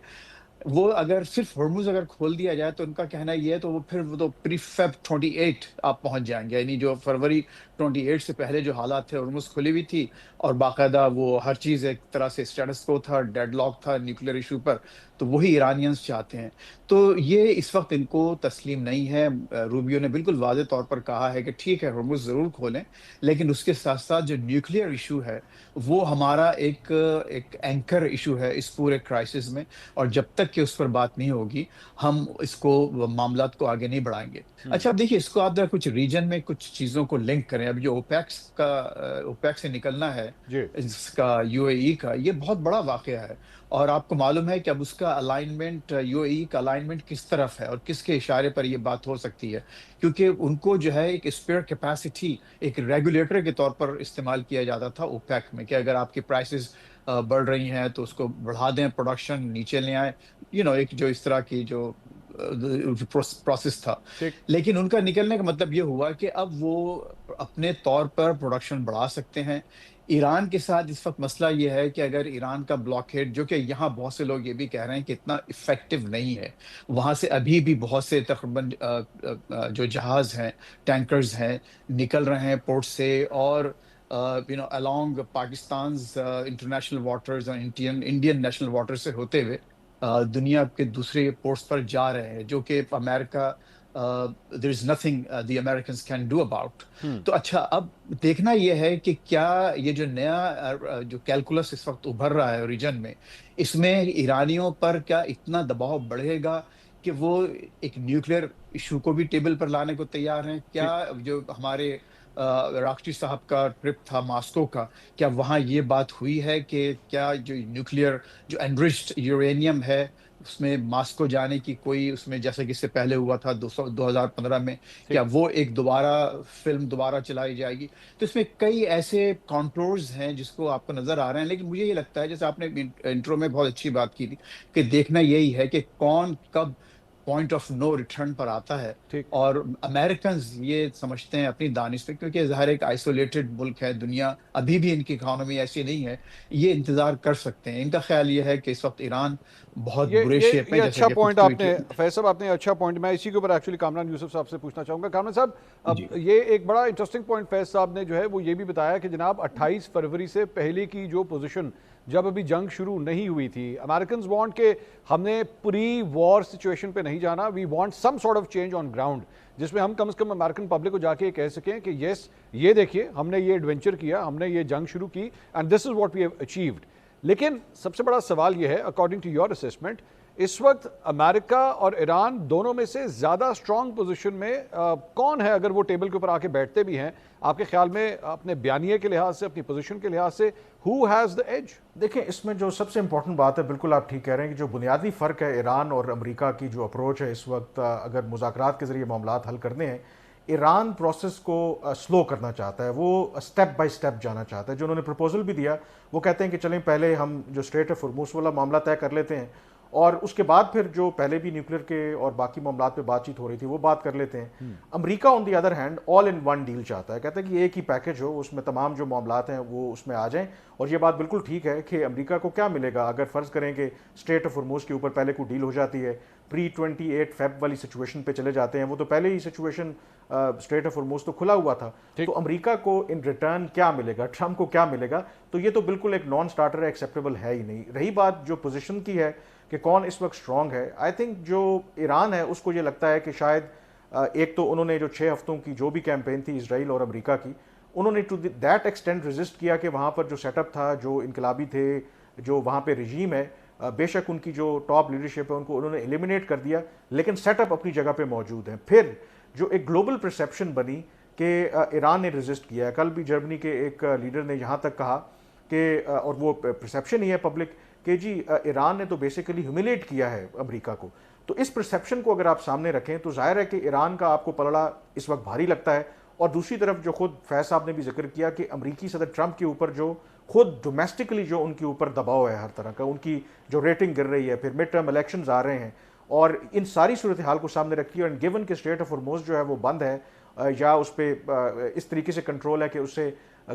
وہ اگر صرف ہرمز اگر کھول دیا جائے تو ان کا کہنا یہ ہے تو وہ پھر وہ تو پری فیب 28 آپ پہنچ جائیں گے، یعنی جو فروری 28 سے پہلے جو حالات تھے، ہرمز کھلی ہوئی تھی اور باقاعدہ وہ ہر چیز ایک طرح سے اسٹیٹس کو تھا، ڈیڈ لاک تھا نیوکلیر ایشو پر، تو وہی ایرانینز چاہتے ہیں۔ تو یہ اس وقت ان کو تسلیم نہیں ہے۔ روبیو نے بالکل واضح طور پر کہا ہے کہ ٹھیک ہے ہرمز ضرور کھولیں، لیکن اس کے ساتھ ساتھ جو نیوکلیر ایشو ہے وہ ہمارا ایک اینکر ایشو ہے اس پورے کرائسس میں، اور جب تک کہ اس پر بات نہیں ہوگی ہم اس کو معاملات کو آگے نہیں بڑھائیں گے۔ اچھا، اب دیکھیے اس کو آپ کچھ ریجن میں کچھ چیزوں کو لنک کریں۔ اب جو اوپیک سے نکلنا ہے اس کا، یو اے ای کا، یہ بہت بڑا واقعہ ہے، اور آپ کو معلوم ہے کہ اب اس کا کا الائنمنٹ UAE کا الائنمنٹ کس طرف ہے اور کس کے اشارے پر یہ بات ہو سکتی ہے، کیونکہ ان کو جو ہے ایک اسپیئر کیپیسٹی ایک ریگولیٹر کے طور پر استعمال کیا جاتا تھا اوپیک میں، کہ اگر آپ کی پرائسز بڑھ رہی ہیں تو اس کو بڑھا دیں، پروڈکشن نیچے لے آئیں، ایک جو اس طرح کی جو پروسیس تھا. لیکن ان کا نکلنے کا مطلب یہ ہوا کہ اب وہ اپنے طور پر پروڈکشن بڑھا سکتے ہیں. ایران کے ساتھ اس وقت مسئلہ یہ ہے کہ اگر ایران کا بلاکیڈ، جو کہ یہاں بہت سے لوگ یہ بھی کہہ رہے ہیں کہ اتنا افیکٹو نہیں ہے، وہاں سے ابھی بھی بہت سے تقریباً جو جہاز ہیں، ٹینکرز ہیں، نکل رہے ہیں پورٹ سے، اور along پاکستان's انٹرنیشنل واٹرز اور انڈین نیشنل واٹر سے ہوتے ہوئے دنیا کے دوسرے پورٹس پر جا رہے ہیں، جو کہ امریکہ there is nothing the Americans can do about. تو اچھا، اب دیکھنا یہ ہے کہ کیا یہ جو نیا جو کیلکولس اس وقت ابھر رہا ہے ریجن میں، اس میں ایرانیوں پر کیا اتنا دباؤ بڑھے گا کہ وہ ایک نیوکلیئر ایشو کو بھی ٹیبل پر لانے کو تیار ہیں؟ کیا جو ہمارے راکشی صاحب کا ٹرپ تھا ماسکو کا، کیا وہاں یہ بات ہوئی ہے کہ کیا جو نیوکلیئر جو انرچڈ یورینیم ہے اس میں ماسکو جانے کی کوئی، اس میں جیسے کہ اس سے پہلے ہوا تھا 2015 میں، کیا وہ ایک فلم دوبارہ چلائی جائے گی؟ تو اس میں کئی ایسے کانٹورز ہیں جس کو آپ کو نظر آ رہے ہیں. لیکن مجھے یہ لگتا ہے، جیسے آپ نے انٹرو میں بہت اچھی بات کی تھی، کہ دیکھنا یہی ہے کہ کون کب پوائنٹ آف نو ریٹرن پر آتا ہے. اور امریکنز یہ سمجھتے ہیں اپنی دانش پہ، کیونکہ ظاہر ایک آئسولیٹڈ ملک ہے، دنیا ابھی بھی ان کی اکانومی ایسی نہیں ہے، یہ انتظار کر سکتے ہیں. ان کا خیال یہ ہے کہ اس وقت ایران بہت برے شیپ میں. یہ اچھا پوائنٹ آپ نے فیض صاحب، آپ نے اچھا پوائنٹ، میں اسی کے اوپر ایکچولی کامران یوسف صاحب سے پوچھنا چاہوں گا. کامران صاحب، اب یہ ایک بڑا انٹرسٹنگ پوائنٹ فیض صاحب نے جو ہے وہ یہ بھی بتایا کہ جناب 28 فروری سے پہلے کی جو پوزیشن، جب ابھی جنگ شروع نہیں ہوئی تھی، امریکنز وانٹ کہ ہم نے پری وار سچویشن پہ نہیں جانا، we want some sort of change on ground, جس میں ہم کم از کم امریکن پبلک کو جا کے کہہ سکیں کہ یس، یہ دیکھیے ہم نے یہ ایڈونچر کیا، ہم نے یہ جنگ شروع کی، and this is what we have achieved. لیکن سب سے بڑا سوال یہ ہے، اکارڈنگ ٹو یور اسیسمنٹ، اس وقت امریکہ اور ایران دونوں میں سے زیادہ اسٹرانگ پوزیشن میں کون ہے؟ اگر وہ ٹیبل کے اوپر آ کے بیٹھتے بھی ہیں، آپ کے خیال میں اپنے بیانیے کے لحاظ سے، اپنی پوزیشن کے لحاظ سے، who has the edge؟ دیکھیں، اس میں جو سب سے امپورٹنٹ بات ہے، بالکل آپ ٹھیک کہہ رہے ہیں کہ جو بنیادی فرق ہے ایران اور امریکہ کی جو اپروچ ہے اس وقت، اگر مذاکرات کے ذریعے معاملات حل کرنے ہیں، ایران پروسیس کو سلو کرنا چاہتا ہے، وہ سٹیپ بائی سٹیپ جانا چاہتا ہے. جو انہوں نے پروپوزل بھی دیا، وہ کہتے ہیں کہ چلیں پہلے ہم جو اسٹریٹ آف ہرمز والا معاملہ طے کر لیتے ہیں، اور اس کے بعد پھر جو پہلے بھی نیوکلیئر کے اور باقی معاملات پہ بات چیت ہو رہی تھی وہ بات کر لیتے ہیں. امریکہ on the other hand all in one deal چاہتا ہے، کہتا ہے کہ ایک ہی پیکج ہو، اس میں تمام جو معاملات ہیں وہ اس میں آ جائیں. اور یہ بات بالکل ٹھیک ہے کہ امریکہ کو کیا ملے گا اگر فرض کریں کہ اسٹریٹ آف ہرمز کے اوپر پہلے کوئی ڈیل ہو جاتی ہے، پری 28 فیب والی سچویشن پہ چلے جاتے ہیں. وہ تو پہلے ہی سچویشن اسٹریٹ آف ہرمز تو کھلا ہوا تھا، تو امریکہ کو ان ریٹرن کیا ملے گا، ٹرمپ کو کیا ملے گا؟ تو یہ تو بالکل ایک نان سٹارٹر ہے، ایکسیپٹیبل ہے ہی نہیں. رہی بات جو پوزیشن کی ہے کہ کون اس وقت اسٹرانگ ہے، آئی تھنک جو ایران ہے اس کو یہ لگتا ہے کہ شاید ایک تو انہوں نے جو 6 ہفتوں کی جو بھی کیمپین تھی اسرائیل اور امریکہ کی، انہوں نے ٹو دیٹ ایکسٹینٹ ریزسٹ کیا کہ وہاں پر جو سیٹ اپ تھا، جو انقلابی تھے، جو وہاں پہ رجیم ہے، بے شک ان کی جو ٹاپ لیڈرشپ ہے ان کو انہوں نے ایلیمینیٹ کر دیا، لیکن سیٹ اپ اپنی جگہ پہ موجود ہیں. پھر جو ایک گلوبل پرسیپشن بنی کہ ایران نے ریزسٹ کیا ہے. کل بھی جرمنی کے ایک لیڈر نے یہاں تک کہا کہ، اور وہ پرسیپشن ہی ہے پبلک، کہ جی ایران نے تو بیسیکلی ہیوملیٹ کیا ہے امریکہ کو. تو اس پرسیپشن کو اگر آپ سامنے رکھیں تو ظاہر ہے کہ ایران کا آپ کو پلڑا اس وقت بھاری لگتا ہے. اور دوسری طرف جو خود فیض صاحب نے بھی ذکر کیا کہ امریکی صدر ٹرمپ کے اوپر جو خود ڈومیسٹکلی جو ان کے اوپر دباؤ ہے ہر طرح کا، ان کی جو ریٹنگ گر رہی ہے، پھر مڈ ٹرم الیکشنز آ رہے ہیں، اور ان ساری صورتحال کو سامنے رکھتی ہے. اور گیون کہ اسٹریٹ آف ہرمز جو ہے وہ بند ہے، یا اس پہ اس طریقے سے کنٹرول ہے کہ اس سے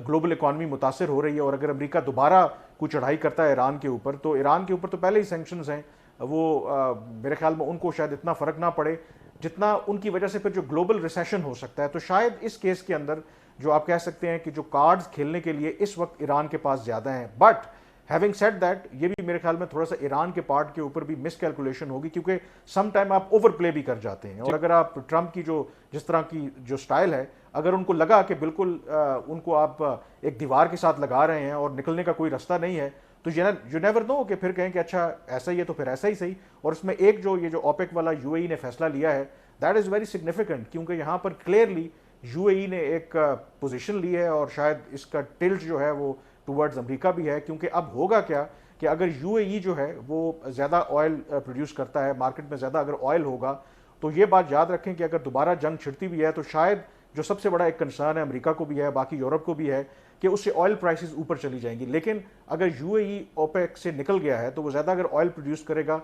گلوبل اکانومی متاثر ہو رہی ہے، اور اگر امریکہ دوبارہ کوئی چڑھائی کرتا ہے ایران کے اوپر، تو ایران کے اوپر تو پہلے ہی سینکشنز ہیں، وہ میرے خیال میں ان کو شاید اتنا فرق نہ پڑے جتنا ان کی وجہ سے پھر جو گلوبل ریسیشن ہو سکتا ہے. تو شاید اس کیس کے اندر جو آپ کہہ سکتے ہیں کہ جو کارڈز کھیلنے کے لیے اس وقت ایران کے پاس زیادہ ہیں. بٹ ہیونگ سیڈ دیٹ، یہ بھی میرے خیال میں تھوڑا سا ایران کے پارٹ کے اوپر بھی مس کیلکولیشن ہوگی، کیونکہ سم ٹائم آپ اوور پلے بھی کر جاتے ہیں. اور اگر آپ ٹرمپ کی جو جس طرح کی جو سٹائل ہے، اگر ان کو لگا کہ بالکل ان کو آپ ایک دیوار کے ساتھ لگا رہے ہیں اور نکلنے کا کوئی راستہ نہیں ہے، تو یو نیور نو کہ پھر کہیں کہ اچھا ایسا ہی ہے تو پھر ایسا ہی صحیح. اور اس میں ایک جو یہ جو اوپیک والا یو اے ای نے فیصلہ لیا ہے، دیٹ از ویری سگنیفیکنٹ، کیونکہ یہاں پر کلیئرلی یو اے ای نے ایک پوزیشن لی ہے، اور شاید اس کا ٹلٹ جو ہے وہ ٹورڈز امریکہ بھی ہے. کیونکہ اب ہوگا کیا کہ اگر UAE جو ہے وہ زیادہ آئل پروڈیوس کرتا ہے, مارکیٹ میں زیادہ اگر آئل ہوگا, تو یہ بات یاد رکھیں کہ اگر دوبارہ جنگ چھڑتی بھی ہے تو شاید جو سب سے بڑا ایک کنسرن ہے امریکہ کو بھی ہے, باقی یورپ کو بھی ہے, کہ اس سے آئل پرائسز اوپر چلی جائیں گی. لیکن اگر UAE OPEC سے نکل گیا ہے تو وہ زیادہ اگر آئل پروڈیوس کرے گا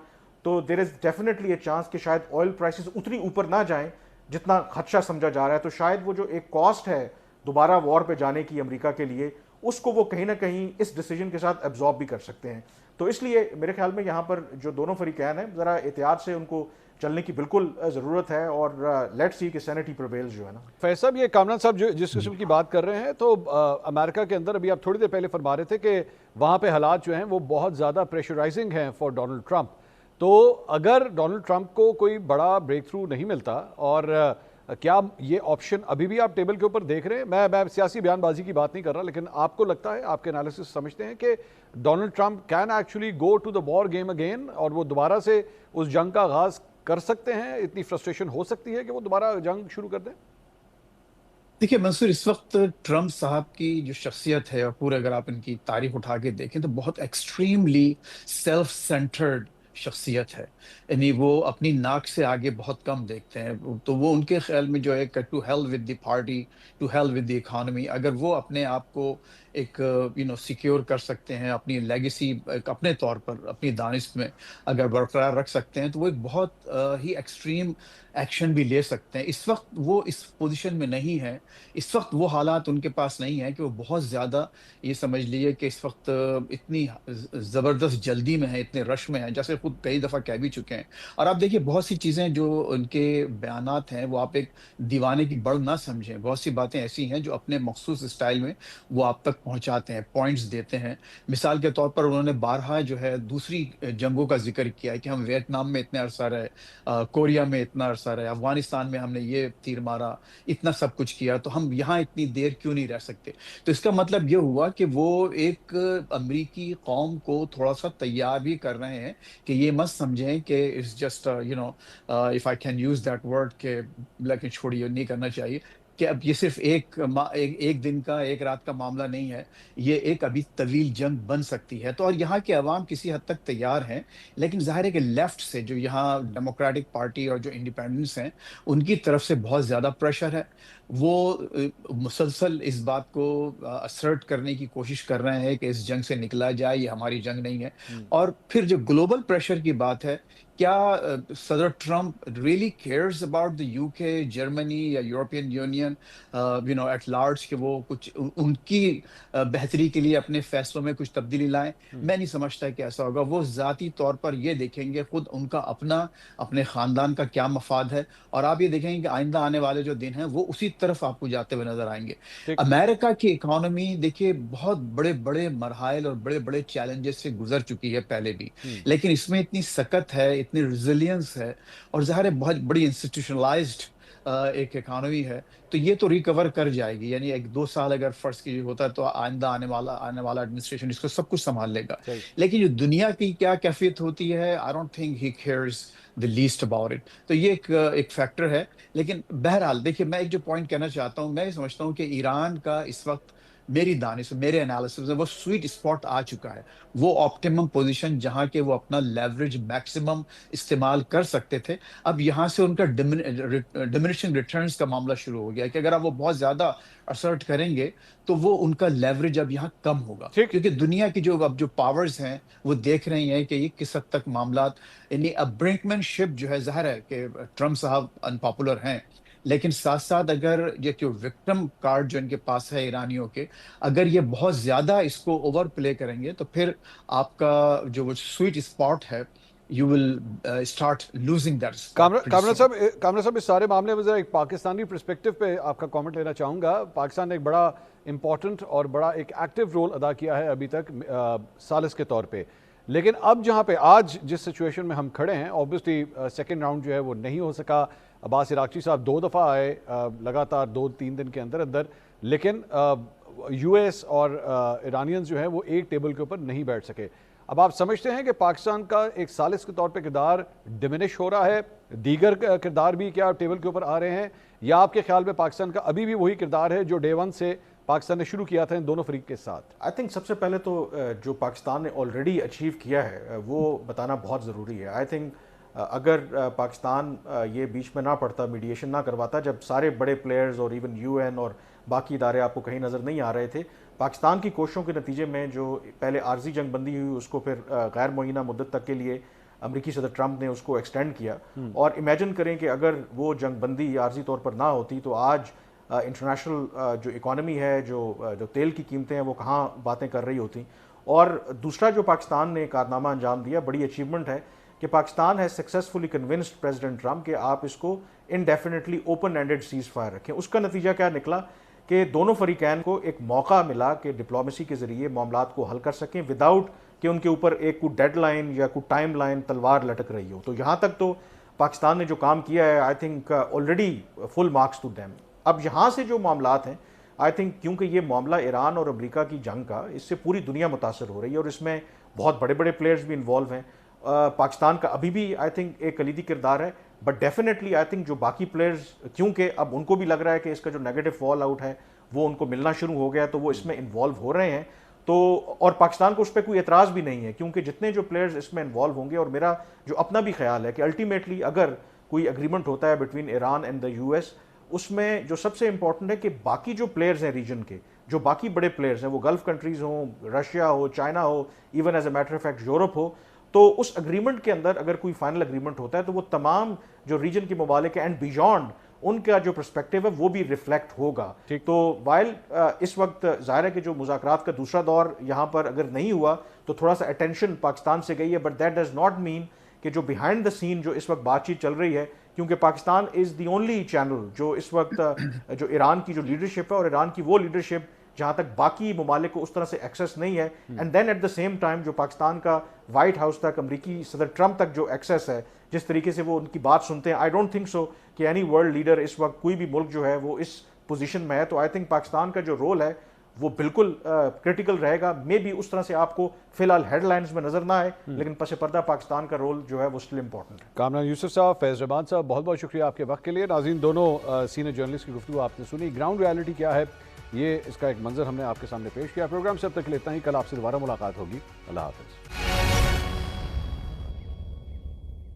تو دیر از ڈیفینیٹلی اے چانس کہ شاید آئل پرائسز اتنی اوپر نہ جائیں جتنا خدشہ سمجھا جا رہا ہے. تو شاید وہ جو ایک کاسٹ ہے دوبارہ وار پہ جانے کی امریکہ کے لیے, اس کو وہ کہیں نہ کہیں اس ڈیسیجن کے ساتھ ایبزارب بھی کر سکتے ہیں. تو اس لیے میرے خیال میں یہاں پر جو دونوں فریقین ہیں ذرا احتیاط سے ان کو چلنے کی بالکل ضرورت ہے, اور لیٹس سی کہ سینٹی پریویلز جو ہے نا. فیض صاحب, یہ کامران صاحب جو جس قسم کی بات کر رہے ہیں, تو امریکہ کے اندر ابھی آپ تھوڑی دیر پہلے فرما رہے تھے کہ وہاں پہ حالات جو ہیں وہ بہت زیادہ پریشرائزنگ ہیں فار ڈونلڈ ٹرمپ. تو اگر ڈونلڈ ٹرمپ کو کوئی بڑا بریک تھرو نہیں ملتا, اور کیا یہ آپشن ابھی بھی آپ ٹیبل کے اوپر دیکھ رہے ہیں؟ میں سیاسی بیان بازی کی بات نہیں کر رہا, لیکن آپ کو لگتا ہے, آپ کے انالیسس سمجھتے ہیں کہ Donald Trump can actually go to the war game again, اور وہ دوبارہ سے اس جنگ کا آغاز کر سکتے ہیں؟ اتنی فرسٹریشن ہو سکتی ہے کہ وہ دوبارہ جنگ شروع کر دیں؟ دیکھیے منصور, اس وقت ٹرمپ صاحب کی جو شخصیت ہے, اور پورے اگر آپ ان کی تاریخ اٹھا کے دیکھیں تو بہت ایکسٹریملی سیلف سینٹرڈ شخصیت ہے. یعنی وہ اپنی ناک سے آگے بہت کم دیکھتے ہیں. تو وہ ان کے خیال میں جو ہے کہ to hell with the party, to hell with the economy, اگر وہ اپنے آپ کو ایک سیکیور کر سکتے ہیں, اپنی لیگیسی اپنے طور پر اپنی دانش میں اگر برقرار رکھ سکتے ہیں, تو وہ ایک بہت ہی ایکسٹریم ایکشن بھی لے سکتے ہیں. اس وقت وہ اس پوزیشن میں نہیں ہے, اس وقت وہ حالات ان کے پاس نہیں ہیں کہ وہ بہت زیادہ یہ سمجھ لیے کہ اس وقت اتنی زبردست جلدی میں ہیں, اتنے رش میں ہیں, جیسے خود کئی دفعہ کہہ بھی چکے ہیں. اور آپ دیکھیے بہت سی چیزیں جو ان کے بیانات ہیں وہ آپ ایک دیوانے کی بڑھ نہ سمجھیں. بہت سی باتیں ایسی ہیں جو اپنے مخصوص اسٹائل میں وہ آپ تک پہنچاتے ہیں, پوائنٹس دیتے ہیں. مثال کے طور پر انہوں نے بارہا جو ہے دوسری جنگوں کا ذکر کیا ہے کہ ہم ویتنام میں اتنے عرصہ رہے, کوریا میں اتنا عرصہ رہے, افغانستان میں ہم نے یہ تیر مارا, اتنا سب کچھ کیا, تو ہم یہاں اتنی دیر کیوں نہیں رہ سکتے. تو اس کا مطلب یہ ہوا کہ وہ ایک امریکی قوم کو تھوڑا سا تیار بھی کر رہے ہیں کہ یہ مت سمجھیں کہ it's just if I can use that word کہ لیکن چھوڑیے, نہیں کرنا چاہیے, کہ اب یہ صرف ایک دن کا, ایک رات کا معاملہ نہیں ہے, یہ ایک ابھی طویل جنگ بن سکتی ہے. تو اور یہاں کے عوام کسی حد تک تیار ہیں, لیکن ظاہر ہے کہ لیفٹ سے جو یہاں ڈیموکریٹک پارٹی اور جو انڈیپینڈنس ہیں ان کی طرف سے بہت زیادہ پریشر ہے. وہ مسلسل اس بات کو اسرٹ کرنے کی کوشش کر رہے ہیں کہ اس جنگ سے نکلا جائے, یہ ہماری جنگ نہیں ہے. اور پھر جو گلوبل پریشر کی بات ہے, کیا صدر Trump really cares about the UK, Germany یا یورپین یونین ایٹ لارج, کہ وہ کچھ ان کی بہتری کے لیے اپنے فیصلوں میں کچھ تبدیلی لائیں؟ میں نہیں سمجھتا کہ ایسا ہوگا. وہ ذاتی طور پر یہ دیکھیں گے خود ان کا اپنے خاندان کا کیا مفاد ہے, اور آپ یہ دیکھیں گے کہ آئندہ آنے والے جو دن ہیں وہ اسی طرف آپ کو جاتے ہوئے نظر آئیں گے. امریکہ کی اکانومی دیکھیے بہت بڑے بڑے مراحل اور بڑے بڑے چیلنجز سے گزر چکی ہے پہلے بھی, لیکن اس میں اتنی سکت ہے, اتنی ریزیلینس ہے, اور ظاہر ہے بہت بڑی انسٹیٹیوشنلائزڈ ایک اکانومی ہے. تو یہ تو ریکور کر جائے گی. یعنی 1-2 سال اگر فرض کی ہوتا ہے تو آئندہ آنے والا ایڈمنسٹریشن اس کو سب کچھ سنبھال لے گا. لیکن جو دنیا کی کیا کیفیت ہوتی ہے, I don't think he cares the least about it. تو یہ ایک فیکٹر ہے. لیکن بہرحال دیکھیے, میں ایک جو پوائنٹ کہنا چاہتا ہوں, میں سمجھتا ہوں کہ ایران کا اس وقت میری دانش, میرے انالیسس میں وہ سویٹ اسپاٹ آ چکا ہے. وہ آپٹیمم پوزیشن جہاں کہ وہ اپنا لیوریج میکسیمم استعمال کر سکتے تھے. اب یہاں سے ان کا ڈیمینشنگ ریٹرنز کا معاملہ شروع ہو گیا کہ اگر آپ وہ بہت زیادہ اسرٹ کریں گے تو وہ ان کا لیوریج اب یہاں کم ہوگا, کیونکہ دنیا کی اب جو پاورز ہیں وہ دیکھ رہی ہیں کہ یہ کس حد تک معاملات, یعنی اب برنکمین شپ جو ہے, ظاہر ہے کہ ٹرمپ صاحب انپاپولر ہیں, لیکن ساتھ ساتھ اگر یہ جو وکٹم کارڈ جو ان کے پاس ہے ایرانیوں کے, اگر یہ بہت زیادہ اس کو اوور پلے کریں گے تو پھر آپ کا جو سویٹ اسپاٹ ہے, you will start losing that spot. Kamran صاحب اس سارے معاملے میں ذرا ایک پاکستانی پرسپیکٹو پہ آپ کا کامنٹ لینا چاہوں گا. پاکستان نے ایک بڑا امپورٹنٹ اور بڑا ایک ایکٹیو رول ادا کیا ہے ابھی تک ثالث کے طور پہ, لیکن اب جہاں پہ آج جس سچویشن میں ہم کھڑے ہیں, اوبویسلی سیکنڈ راؤنڈ جو ہے وہ نہیں ہو سکا. عباس عراقچی صاحب 2 دفعہ آئے لگاتار 2-3 دن کے اندر, لیکن US اور ایرانینز جو ہیں وہ ایک ٹیبل کے اوپر نہیں بیٹھ سکے. اب آپ سمجھتے ہیں کہ پاکستان کا ایک ثالث کے طور پہ کردار ڈیمینش ہو رہا ہے, دیگر کردار بھی کیا ٹیبل کے اوپر آ رہے ہیں, یا آپ کے خیال میں پاکستان کا ابھی بھی وہی کردار ہے جو ڈے 1 سے پاکستان نے شروع کیا تھا ان دونوں فریق کے ساتھ؟ آئی تھنک سب سے پہلے تو جو پاکستان نے آلریڈی اچیو کیا ہے وہ بتانا بہت ضروری ہے. آئی تھنک اگر پاکستان یہ بیچ میں نہ پڑتا, میڈیشن نہ کرواتا, جب سارے بڑے پلیئرز اور ایون یو این اور باقی ادارے آپ کو کہیں نظر نہیں آ رہے تھے, پاکستان کی کوششوں کے نتیجے میں جو پہلے عارضی جنگ بندی ہوئی اس کو پھر غیر معینہ مدت تک کے لیے امریکی صدر ٹرمپ نے اس کو ایکسٹینڈ کیا, اور امیجن کریں کہ اگر وہ جنگ بندی عارضی طور پر نہ ہوتی تو آج انٹرنیشنل جو اکانومی ہے, جو تیل کی قیمتیں ہیں وہ کہاں باتیں کر رہی ہوتی. اور دوسرا جو پاکستان نے کارنامہ انجام دیا, بڑی اچیومنٹ ہے کہ پاکستان ہے سکسیسفلی کنونسڈ پریزیڈنٹ ٹرمپ کہ آپ اس کو indefinitely open ended cease fire رکھیں. اس کا نتیجہ کیا نکلا کہ دونوں فریقین کو ایک موقع ملا کہ ڈپلومیسی کے ذریعے معاملات کو حل کر سکیں وداؤٹ کہ ان کے اوپر ایک کوئی ڈیڈ لائن یا کوئی ٹائم لائن تلوار لٹک رہی ہو. تو یہاں تک تو پاکستان نے جو کام کیا ہے I think already full marks to them. اب یہاں سے جو معاملات ہیں آئی تھنک کیونکہ یہ معاملہ ایران اور امریکہ کی جنگ کا, اس سے پوری دنیا متاثر ہو رہی ہے اور اس میں بہت بڑے بڑے پلیئرز بھی انوالو ہیں. پاکستان کا ابھی بھی آئی تھنک ایک کلیدی کردار ہے, بٹ ڈیفینیٹلی آئی تھنک جو باقی پلیئرز, کیونکہ اب ان کو بھی لگ رہا ہے کہ اس کا جو نیگیٹو فال آؤٹ ہے وہ ان کو ملنا شروع ہو گیا, تو وہ اس میں انوالو ہو رہے ہیں. تو اور پاکستان کو اس پہ کوئی اعتراض بھی نہیں ہے کیونکہ جتنے جو پلیئرز اس میں انوالو ہوں گے, اور میرا جو اپنا بھی خیال ہے کہ الٹیمیٹلی اگر کوئی اگریمنٹ ہوتا ہے between Iran and the U S, اس میں جو سب سے امپورٹنٹ ہے کہ باقی جو پلیئرز ہیں ریجن کے, جو باقی بڑے پلیئرز ہیں, وہ گلف کنٹریز ہوں, رشیا ہو, چائنا ہو, even as a matter of fact Europe ہو, تو اس اگریمنٹ کے اندر اگر کوئی فائنل اگریمنٹ ہوتا ہے تو وہ تمام جو ریجن کے ممالک اینڈ بیونڈ ان کا جو پرسپیکٹو ہے وہ بھی ریفلیکٹ ہوگا. تو وائل اس وقت ظاہر ہے کہ جو مذاکرات کا دوسرا دور یہاں پر اگر نہیں ہوا تو تھوڑا سا اٹینشن پاکستان سے گئی ہے, but that does not mean کہ جو بیہائنڈ دا سین جو اس وقت بات چیت چل رہی ہے, کیونکہ پاکستان از دی اونلی چینل جو اس وقت جو ایران کی جو لیڈرشپ ہے, اور ایران کی وہ لیڈرشپ جہاں تک باقی ممالک کو اس طرح سے ایکسیس نہیں ہے, and then at the same time جو پاکستان کا وائٹ ہاؤس تک, امریکی صدر ٹرمپ تک جو ایکسیس ہے, جس طریقے سے وہ ان کی بات سنتے ہیں, آئی ڈونٹ تھنک سو کہ اینی ورلڈ لیڈر اس وقت کوئی بھی ملک جو ہے وہ اس پوزیشن میں ہے. تو آئی تھنک پاکستان کا جو رول ہے وہ بالکل کرٹیکل رہے گا. مے بی اس طرح سے آپ کو فی الحال ہیڈ لائنز میں نظر نہ آئے, لیکن پس پردہ پاکستان کا رول جو ہے وہ اسٹل امپورٹنٹ ہے. کامران یوسف صاحب, فیض رحمان صاحب, بہت بہت شکریہ آپ کے وقت کے لیے. ناظرین, دونوں سینئر جرنلسٹ کی گفتگو آپ نے سنی. گراؤنڈ ریالٹی کیا ہے یہ اس کا ایک منظر ہم نے آپ کے سامنے پیش کیا. پروگرام سے اب تک کے لیے اتنا ہی. کل آپ سے دوبارہ ملاقات ہوگی. اللہ حافظ.